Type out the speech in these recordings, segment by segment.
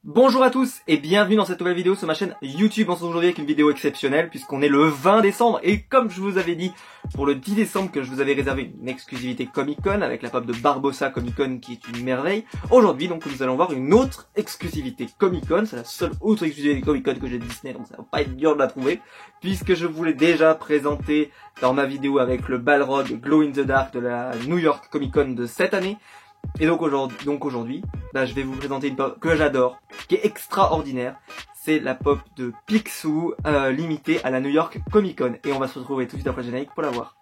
Bonjour à tous et bienvenue dans cette nouvelle vidéo sur ma chaîne YouTube. On se retrouve aujourd'hui avec une vidéo exceptionnelle puisqu'on est le 20 décembre et comme je vous avais dit pour le 10 décembre que je vous avais réservé une exclusivité Comic Con avec la pop de Barbossa Comic Con qui est une merveille. Aujourd'hui donc nous allons voir une autre exclusivité Comic Con, c'est la seule autre exclusivité Comic Con que j'ai de Disney donc ça va pas être dur de la trouver puisque je vous l'ai déjà présenté dans ma vidéo avec le Balrog Glow in the Dark de la New York Comic Con de cette année. Et donc aujourd'hui, je vais vous présenter une pop que j'adore, qui est extraordinaire. C'est la pop de Picsou, limitée à la New York Comic Con. Et on va se retrouver tout de suite après le générique pour la voir.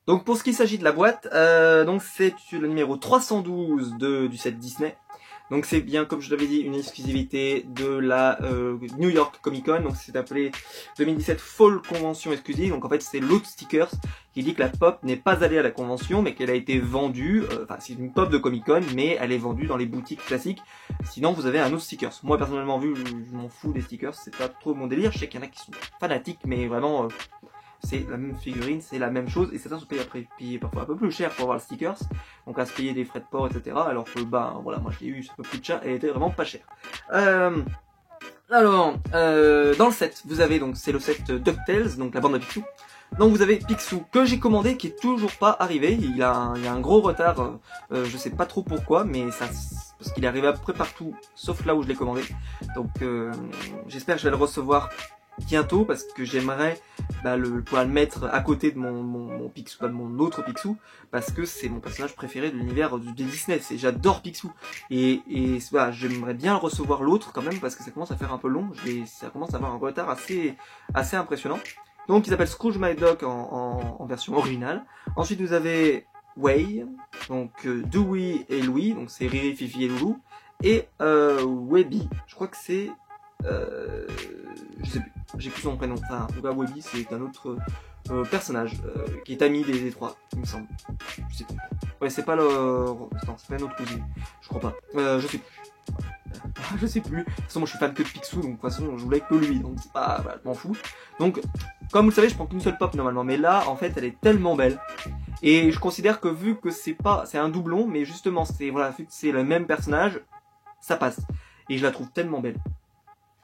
Donc pour ce qui s'agit de la boîte, donc c'est le numéro 312 du set Disney. Donc c'est bien comme je l'avais dit une exclusivité de la New York Comic Con. Donc c'est appelé 2017 Fall Convention Exclusive. Donc en fait c'est l'autre stickers qui dit que la pop n'est pas allée à la convention mais qu'elle a été vendue. Enfin c'est une pop de Comic Con mais elle est vendue dans les boutiques classiques. Sinon vous avez un autre stickers. Moi personnellement vu je m'en fous des stickers, c'est pas trop mon délire. Je sais qu'il y en a qui sont fanatiques mais vraiment... c'est la même figurine, c'est la même chose, et certains se payent parfois un peu plus cher pour avoir le stickers, donc à se payer des frais de port, etc. Alors que voilà, moi je l'ai eu, c'est un peu plus cher, elle était vraiment pas chère. Dans le set, vous avez donc, c'est le set DuckTales, donc la bande à Picsou. Donc vous avez Picsou que j'ai commandé, qui est toujours pas arrivé, il y a un gros retard, je sais pas trop pourquoi, mais ça... parce qu'il est arrivé à peu près partout, sauf là où je l'ai commandé. Donc j'espère que je vais le recevoir bientôt parce que j'aimerais pouvoir le mettre à côté de mon Picsou, pas de mon autre Picsou, parce que c'est mon personnage préféré de l'univers de Disney. J'adore Picsou et voilà, j'aimerais bien recevoir l'autre quand même parce que ça commence à faire un peu long. Ça commence à avoir un retard assez impressionnant. Donc il s'appelle Scrooge McDuck en version originale. Ensuite vous avez Way, donc Dewey et Louie, donc c'est Riri, Fifi et Loulou, et Webby, je crois que c'est je sais plus, j'ai plus son prénom. Enfin, en tout cas, Webby, c'est un autre personnage qui est ami des trois, il me semble. Je sais plus. Ouais, c'est pas le. Non, c'est pas un autre cousin. Je crois pas. Je sais plus. Je sais plus. De toute façon, moi je suis fan que de Picsou, donc de toute façon, je voulais que lui, donc c'est pas. Voilà, je m'en fous. Donc, comme vous le savez, je prends qu'une seule pop normalement, mais là, en fait, elle est tellement belle. Et je considère que vu que c'est un doublon, mais justement, voilà, vu que c'est le même personnage, ça passe. Et je la trouve tellement belle.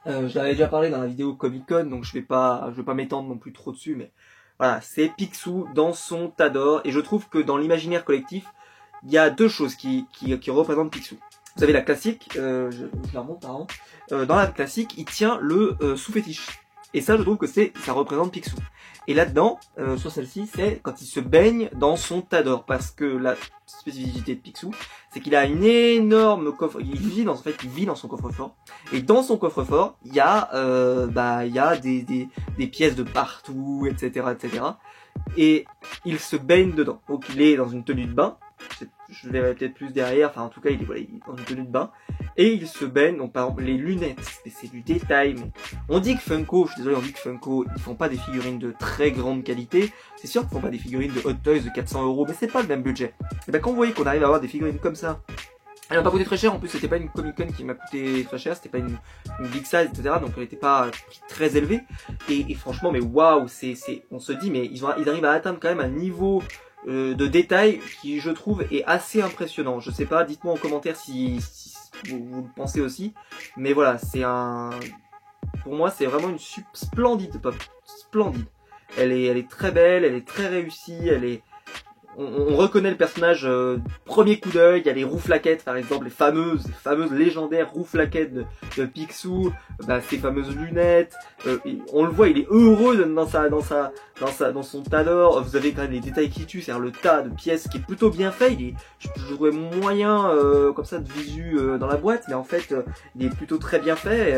Je l'avais déjà parlé dans la vidéo Comic Con, donc je vais pas m'étendre non plus trop dessus, mais voilà, c'est Picsou dans son Tador, et je trouve que dans l'imaginaire collectif, il y a deux choses qui représentent Picsou. Vous avez la classique, je la remonte par an, dans la classique, il tient le sous-fétiche, et ça je trouve que ça représente Picsou. Et là-dedans, sur celle-ci, c'est quand il se baigne dans son Tador, parce que la spécificité de Picsou, c'est qu'il a une énorme coffre, il vit dans son coffre-fort, et dans son coffre-fort, il y a des pièces de partout, etc., et il se baigne dedans. Donc il est dans une tenue de bain, je le verrai peut-être plus derrière, enfin en tout cas il est dans une tenue de bain, et il se baigne, donc par exemple les lunettes, c'est du détail, mais on dit que Funko, je suis désolé, on dit que Funko, ils font pas des figurines de très grande qualité, c'est sûr qu'ils font pas des figurines de Hot Toys de 400 €, mais c'est pas le même budget. Et ben quand vous voyez qu'on arrive à avoir des figurines comme ça, elle m'a pas coûté très cher, en plus c'était pas une Comic Con qui m'a coûté très cher, c'était pas une big size, etc. Donc elle était pas très élevée, et franchement, mais waouh, on se dit, mais ils arrivent à atteindre quand même un niveau de détail qui je trouve est assez impressionnant. Je sais pas, dites-moi en commentaire si vous le pensez aussi, mais voilà, pour moi c'est vraiment une splendide pop, splendide. Elle est très belle, elle est très réussie, on reconnaît le personnage premier coup d'œil. Il y a les rouflaquettes par exemple, les fameuses légendaires rouflaquettes de Picsou, ces fameuses lunettes, on le voit, il est heureux dans son Tador. Vous avez quand même les détails qui tuent, c'est-à-dire le tas de pièces qui est plutôt bien fait. Je trouvais moyen comme ça de visu dans la boîte, mais en fait il est plutôt très bien fait.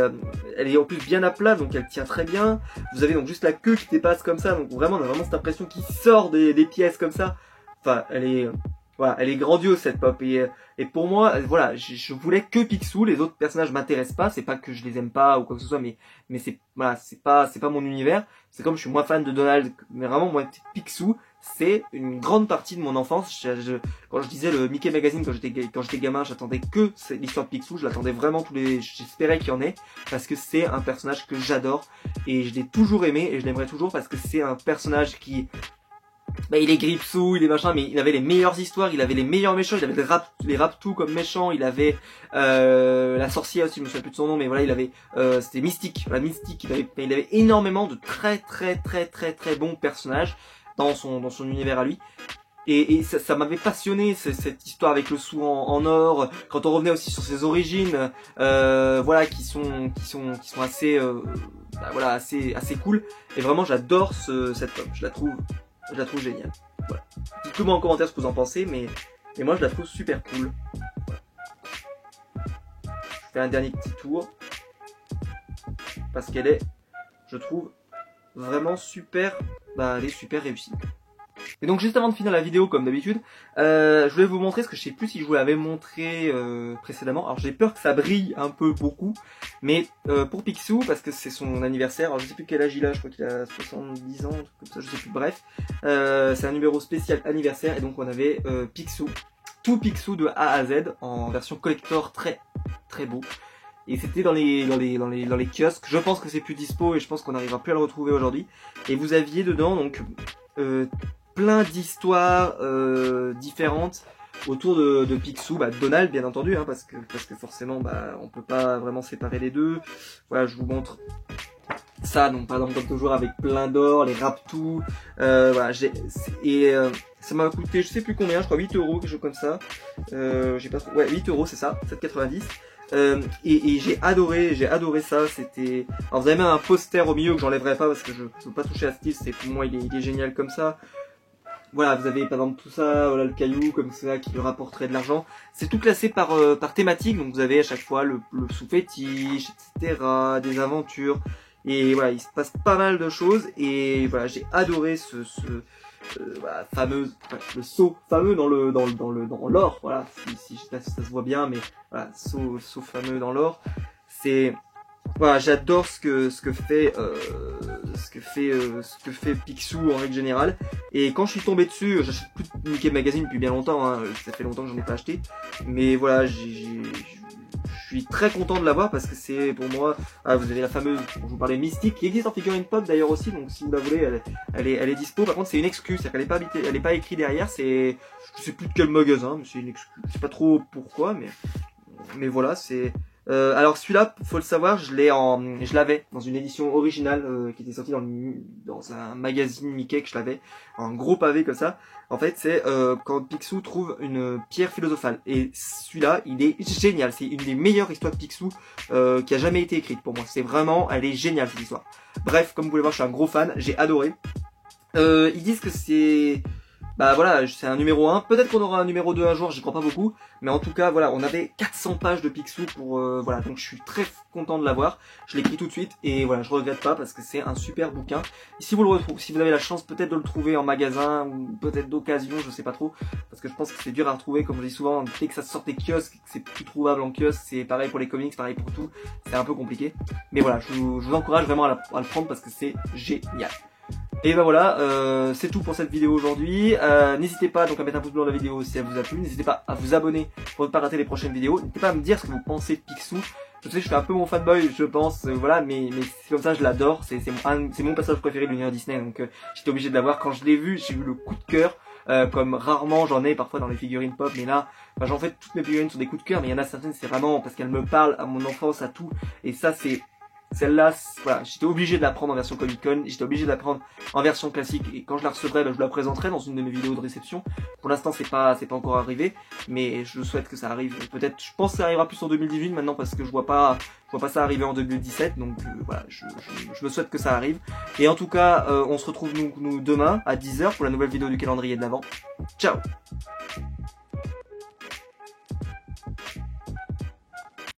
Elle est en plus bien à plat, donc elle tient très bien. Vous avez donc juste la queue qui dépasse comme ça, donc vraiment on a vraiment cette impression qu'il sort des pièces comme ça. Enfin, voilà, elle est grandiose cette pop et pour moi, voilà, je voulais que Picsou, les autres personnages m'intéressent pas, c'est pas que je les aime pas ou quoi que ce soit, mais c'est voilà, c'est pas mon univers. C'est comme je suis moins fan de Donald, mais vraiment moi Picsou, c'est une grande partie de mon enfance. Quand je disais le Mickey Magazine quand j'étais gamin, j'attendais que l'histoire de Picsou, je l'attendais vraiment j'espérais qu'il y en ait parce que c'est un personnage que j'adore et je l'ai toujours aimé et je l'aimerai toujours parce que c'est un personnage qui il est Gripsou, il est machin, mais il avait les meilleures histoires, il avait les meilleurs méchants, il avait les Raptous comme méchants, il avait la sorcière aussi, je me souviens plus de son nom, mais voilà, il avait c'était Mystique, voilà, Mystique, il avait énormément de très bons personnages dans son univers à lui. Et ça m'avait passionné cette histoire avec le sou en or. Quand on revenait aussi sur ses origines, voilà, qui sont assez, voilà, assez cool. Et vraiment, j'adore cette pop. Je la trouve géniale. Voilà. Dites-le moi en commentaire ce que vous en pensez, mais moi je la trouve super cool. Voilà. Je fais un dernier petit tour parce qu'elle est, je trouve, vraiment super. Elle est super réussie. Et donc juste avant de finir la vidéo comme d'habitude, je voulais vous montrer ce que je sais plus si je vous l'avais montré précédemment. Alors j'ai peur que ça brille un peu beaucoup, mais pour Picsou, parce que c'est son anniversaire, alors je sais plus quel âge il a, je crois qu'il a 70 ans, un truc comme ça, je sais plus, bref. C'est un numéro spécial anniversaire et donc on avait Picsou, tout Picsou de A à Z en version collector très beau. Et c'était dans les kiosques, je pense que c'est plus dispo et je pense qu'on n'arrivera plus à le retrouver aujourd'hui. Et vous aviez dedans donc plein d'histoires différentes autour de Picsou, Donald bien entendu, hein, parce que forcément on peut pas vraiment séparer les deux. Voilà, je vous montre ça, donc par exemple comme toujours avec plein d'or, les Raptous, voilà, ça m'a coûté je sais plus combien, je crois 8 €, quelque chose comme ça. J'ai pas trop, ouais 8 €, c'est ça, 7,90 €. Et j'ai adoré ça. C'était, alors vous avez même un poster au milieu que j'enlèverai pas parce que je veux pas toucher à Steve, c'est pour moi il est génial comme ça. Voilà, vous avez par exemple tout ça, voilà le caillou comme ça qui lui rapporterait de l'argent. C'est tout classé par thématique, donc vous avez à chaque fois le sous-fétiche, etc., des aventures. Et voilà, il se passe pas mal de choses et voilà, j'ai adoré voilà, le saut fameux dans l'or, voilà, si je sais pas si ça se voit bien, mais voilà, saut fameux dans l'or. C'est, voilà, j'adore ce que fait Picsou en règle générale. Et quand je suis tombé dessus, j'achète plus de Mickey Magazine depuis bien longtemps, hein, ça fait longtemps que j'en ai pas acheté, mais voilà, je suis très content de l'avoir parce que c'est pour moi, vous avez la fameuse, dont je vous parlais, Mystique, qui existe en figurine pop d'ailleurs aussi, donc si vous la voulez, elle est dispo. Par contre c'est une excuse, c'est-à-dire qu'elle est pas écrite derrière, je sais plus de quel magasin, mais c'est une excuse, je sais pas trop pourquoi, mais voilà, c'est... alors celui-là, faut le savoir, je l'avais dans une édition originale qui était sortie dans un magazine Mickey que je l'avais, un gros pavé comme ça. En fait, c'est quand Picsou trouve une pierre philosophale. Et celui-là, il est génial. C'est une des meilleures histoires de Picsou qui a jamais été écrite pour moi. C'est vraiment, elle est géniale cette histoire. Bref, comme vous pouvez voir, je suis un gros fan, j'ai adoré. Ils disent que c'est... voilà, c'est un numéro 1, peut-être qu'on aura un numéro 2 un jour, j'y crois pas beaucoup, mais en tout cas voilà, on avait 400 pages de Picsou pour voilà, donc je suis très content de l'avoir, je l'ai pris tout de suite et voilà, je regrette pas parce que c'est un super bouquin. Et si vous le retrouvez, si vous avez la chance peut-être de le trouver en magasin ou peut-être d'occasion, je sais pas trop, parce que je pense que c'est dur à retrouver, comme je dis souvent, dès que ça sort des kiosques, que c'est plus trouvable en kiosque, c'est pareil pour les comics, pareil pour tout, c'est un peu compliqué. Mais voilà, je vous encourage vraiment à le prendre parce que c'est génial. Et voilà, c'est tout pour cette vidéo aujourd'hui. N'hésitez pas donc à mettre un pouce bleu dans la vidéo si elle vous a plu. N'hésitez pas à vous abonner pour ne pas rater les prochaines vidéos. N'hésitez pas à me dire ce que vous pensez de Picsou. Je sais que je suis un peu mon fanboy, je pense, voilà, mais c'est comme ça, je l'adore. C'est mon personnage préféré de l'univers Disney, donc j'étais obligé de l'avoir. Quand je l'ai vu, j'ai eu le coup de cœur. Comme rarement j'en ai parfois dans les figurines pop, mais là, j'en fais toutes mes figurines sur des coups de cœur, mais il y en a certaines, c'est vraiment parce qu'elles me parlent à mon enfance, à tout. Et ça, c'est... Celle-là, voilà, j'étais obligé de la prendre en version Comic Con, j'étais obligé de la prendre en version classique et quand je la recevrai, je vous la présenterai dans une de mes vidéos de réception. Pour l'instant, c'est pas encore arrivé, mais je souhaite que ça arrive. Peut-être, je pense que ça arrivera plus en 2018 maintenant parce que je vois pas ça arriver en 2017, donc voilà, je me souhaite que ça arrive. Et en tout cas, on se retrouve nous demain à 10 h pour la nouvelle vidéo du calendrier de l'Avent. Ciao!